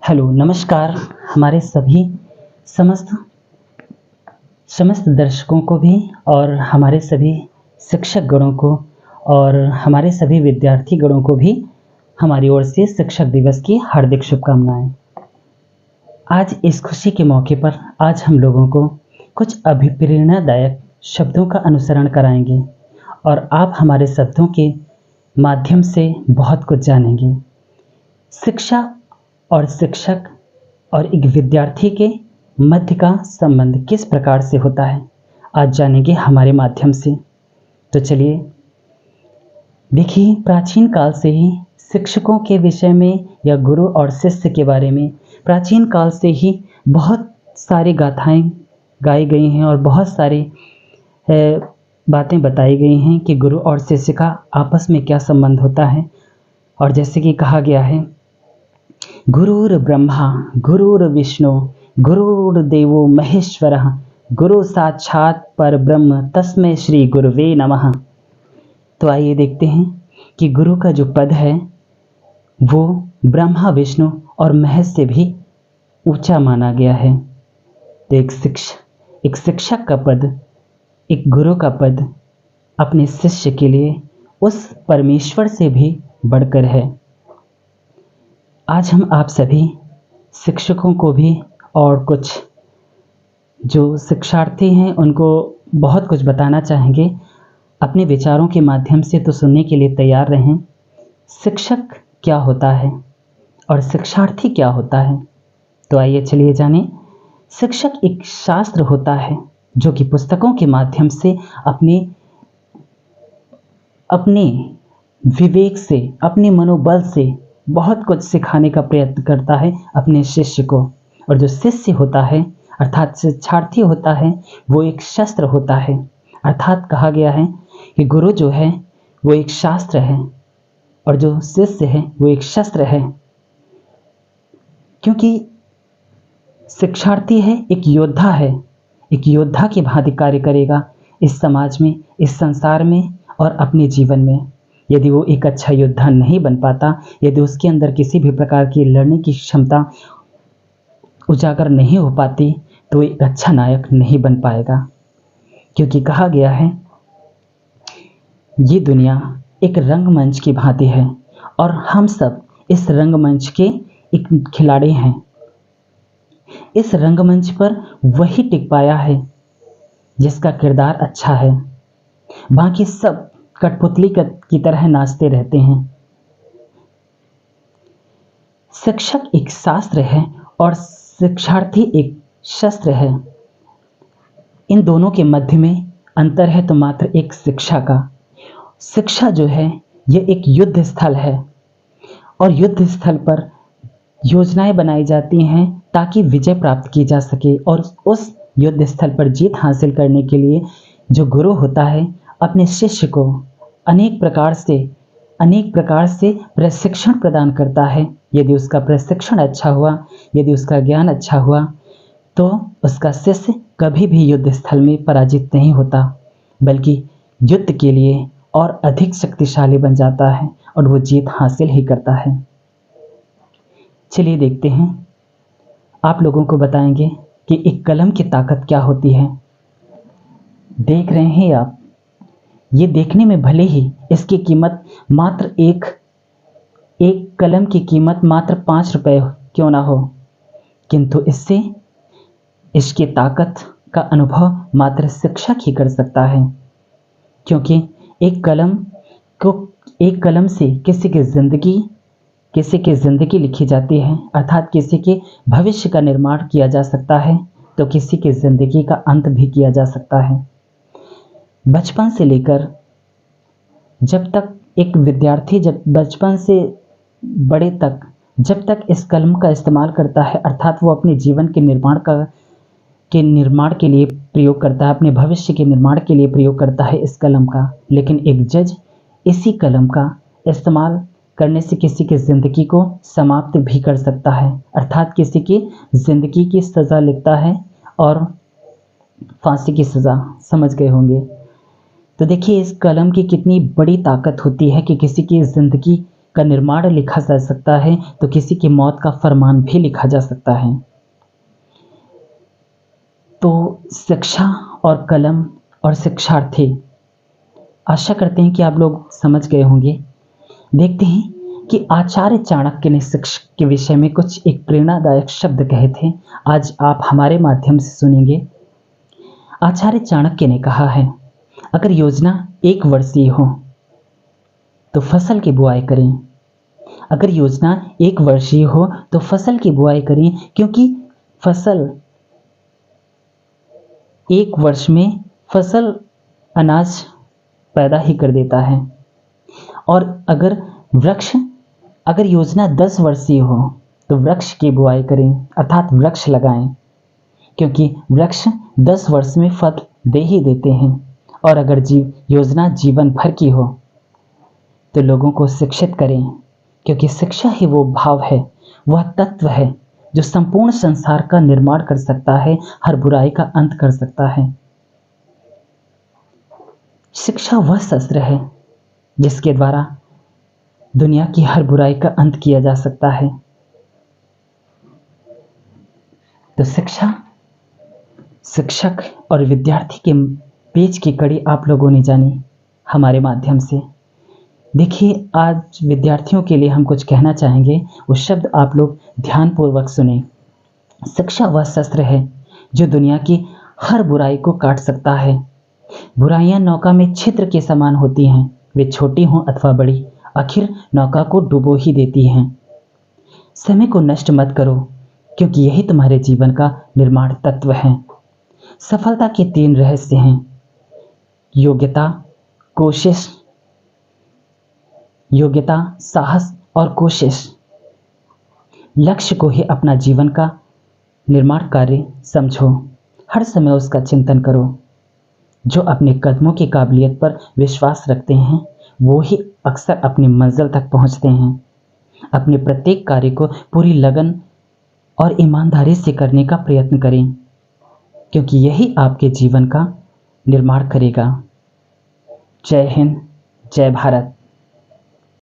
Hello, नमस्कार। हमारे सभी समस्त समस्त दर्शकों को भी और हमारे सभी शिक्षक गणों को और हमारे सभी विद्यार्थी गणों को भी हमारी ओर से शिक्षक दिवस की हार्दिक शुभकामनाएँ। आज इस खुशी के मौके पर आज हम लोगों को कुछ अभिप्रेरणादायक शब्दों का अनुसरण कराएँगे और आप हमारे शब्दों के माध्यम से बहुत कुछ जानेंगे। शिक्षा और शिक्षक और एक विद्यार्थी के मध्य का संबंध किस प्रकार से होता है, आज जानेंगे हमारे माध्यम से। तो चलिए देखिए, प्राचीन काल से ही शिक्षकों के विषय में या गुरु और शिष्य के बारे में प्राचीन काल से ही बहुत सारी गाथाएं गाई गई हैं और बहुत सारी बातें बताई गई हैं कि गुरु और शिष्य का आपस में क्या संबंध होता है। और जैसे कि कहा गया है, गुरुर् ब्रह्मा गुरुर्विष्णु गुरुर्देवो महेश्वरः गुरु साक्षात् परब्रह्म तस्मै श्री गुरुवे नमः। तो आइए देखते हैं कि गुरु का जो पद है वो ब्रह्मा विष्णु और महेश से भी ऊंचा माना गया है। तो एक शिक्षक का पद, एक गुरु का पद अपने शिष्य के लिए उस परमेश्वर से भी बढ़कर है। आज हम आप सभी शिक्षकों को भी और कुछ जो शिक्षार्थी हैं उनको बहुत कुछ बताना चाहेंगे अपने विचारों के माध्यम से, तो सुनने के लिए तैयार रहें। शिक्षक क्या होता है और शिक्षार्थी क्या होता है, तो आइए चलिए जानें। शिक्षक एक शास्त्र होता है जो कि पुस्तकों के माध्यम से अपने विवेक से, अपने मनोबल से बहुत कुछ सिखाने का प्रयत्न करता है अपने शिष्य को। और जो शिष्य होता है अर्थात शिक्षार्थी होता है वो एक शस्त्र होता है। अर्थात कहा गया है कि गुरु जो है वो एक शास्त्र है और जो शिष्य है वो एक शस्त्र है, क्योंकि शिक्षार्थी है एक योद्धा है, एक योद्धा की भांति कार्य करेगा इस समाज में, इस संसार में और अपने जीवन में। यदि वो एक अच्छा योद्धा नहीं बन पाता, यदि उसके अंदर किसी भी प्रकार की लड़ने की क्षमता उजागर नहीं हो पाती, तो एक अच्छा नायक नहीं बन पाएगा। क्योंकि कहा गया है ये दुनिया एक रंगमंच की भांति है और हम सब इस रंगमंच के एक खिलाड़ी हैं। इस रंगमंच पर वही टिक पाया है जिसका किरदार अच्छा है, बाकी सब कठपुतली की तरह नाचते रहते हैं। शिक्षक एक शास्त्र है और शिक्षार्थी एक शस्त्र है। इन दोनों के मध्य में अंतर है तो मात्र एक शिक्षा का। शिक्षा जो है ये एक युद्ध स्थल है और युद्ध स्थल पर योजनाएं बनाई जाती हैं ताकि विजय प्राप्त की जा सके। और उस युद्ध स्थल पर जीत हासिल करने के लिए जो गुरु होता है अपने शिष्य को अनेक प्रकार से प्रशिक्षण प्रदान करता है। यदि उसका प्रशिक्षण अच्छा हुआ, यदि उसका ज्ञान अच्छा हुआ, तो उसका शिष्य कभी भी युद्ध स्थल में पराजित नहीं होता, बल्कि युद्ध के लिए और अधिक शक्तिशाली बन जाता है और वो जीत हासिल ही करता है। चलिए देखते हैं, आप लोगों को बताएंगे कि एक कलम की ताकत क्या होती है। देख रहे हैं आप, ये देखने में भले ही इसकी कीमत मात्र एक कलम की कीमत मात्र 5 रुपये क्यों ना हो, किंतु इसकी ताकत का अनुभव मात्र शिक्षक ही कर सकता है। क्योंकि एक कलम से किसी की ज़िंदगी लिखी जाती है, अर्थात किसी के भविष्य का निर्माण किया जा सकता है तो किसी की ज़िंदगी का अंत भी किया जा सकता है। बचपन से लेकर जब तक एक विद्यार्थी जब बचपन से बड़े तक जब तक इस कलम का इस्तेमाल करता है, अर्थात वो अपने जीवन के निर्माण के लिए प्रयोग करता है, अपने भविष्य के निर्माण के लिए प्रयोग करता है इस कलम का। लेकिन एक जज इसी कलम का इस्तेमाल करने से किसी की ज़िंदगी को समाप्त भी कर सकता है, अर्थात किसी की ज़िंदगी की सज़ा लिखता है और फांसी की सज़ा, समझ गए होंगे। तो देखिए इस कलम की कितनी बड़ी ताकत होती है कि किसी की ज़िंदगी का निर्माण लिखा जा सकता है तो किसी की मौत का फरमान भी लिखा जा सकता है। तो शिक्षा और कलम और शिक्षार्थी, आशा करते हैं कि आप लोग समझ गए होंगे। देखते हैं कि आचार्य चाणक्य ने शिक्षा के विषय में कुछ एक प्रेरणादायक शब्द कहे थे, आज आप हमारे माध्यम से सुनेंगे। आचार्य चाणक्य ने कहा है, अगर योजना 1 वर्षीय हो तो फसल की बुआई करें। अगर योजना 1 वर्षीय हो तो फसल की बुआई करें, क्योंकि फसल 1 वर्ष में फसल अनाज पैदा ही कर देता है। और अगर योजना 10 वर्षीय हो तो वृक्ष की बुआई करें, अर्थात वृक्ष लगाएं, क्योंकि वृक्ष 10 वर्ष में फल दे ही देते हैं। और अगर योजना जीवन भर की हो तो लोगों को शिक्षित करें, क्योंकि शिक्षा ही वो भाव है, वह तत्व है जो संपूर्ण संसार का निर्माण कर सकता है, हर बुराई का अंत कर सकता है। शिक्षा वह शस्त्र है जिसके द्वारा दुनिया की हर बुराई का अंत किया जा सकता है। तो शिक्षा, शिक्षक और विद्यार्थी के बीच की कड़ी आप लोगों ने जानी हमारे माध्यम से। देखिए, आज विद्यार्थियों के लिए हम कुछ कहना चाहेंगे, वो शब्द आप लोग ध्यानपूर्वक सुने। शिक्षा वह शस्त्र है जो दुनिया की हर बुराई को काट सकता है। बुराइयां नौका में छिद्र के समान होती हैं, वे छोटी हों अथवा बड़ी, आखिर नौका को डुबो ही देती हैं। समय को नष्ट मत करो, क्योंकि यही तुम्हारे जीवन का निर्माण तत्व है। सफलता के 3 रहस्य हैं: योग्यता, साहस और कोशिश। लक्ष्य को ही अपना जीवन का निर्माण कार्य समझो, हर समय उसका चिंतन करो। जो अपने कदमों की काबिलियत पर विश्वास रखते हैं वो ही अक्सर अपनी मंजिल तक पहुंचते हैं। अपने प्रत्येक कार्य को पूरी लगन और ईमानदारी से करने का प्रयत्न करें, क्योंकि यही आपके जीवन का निर्माण करेगा। जय हिंद, जय भारत।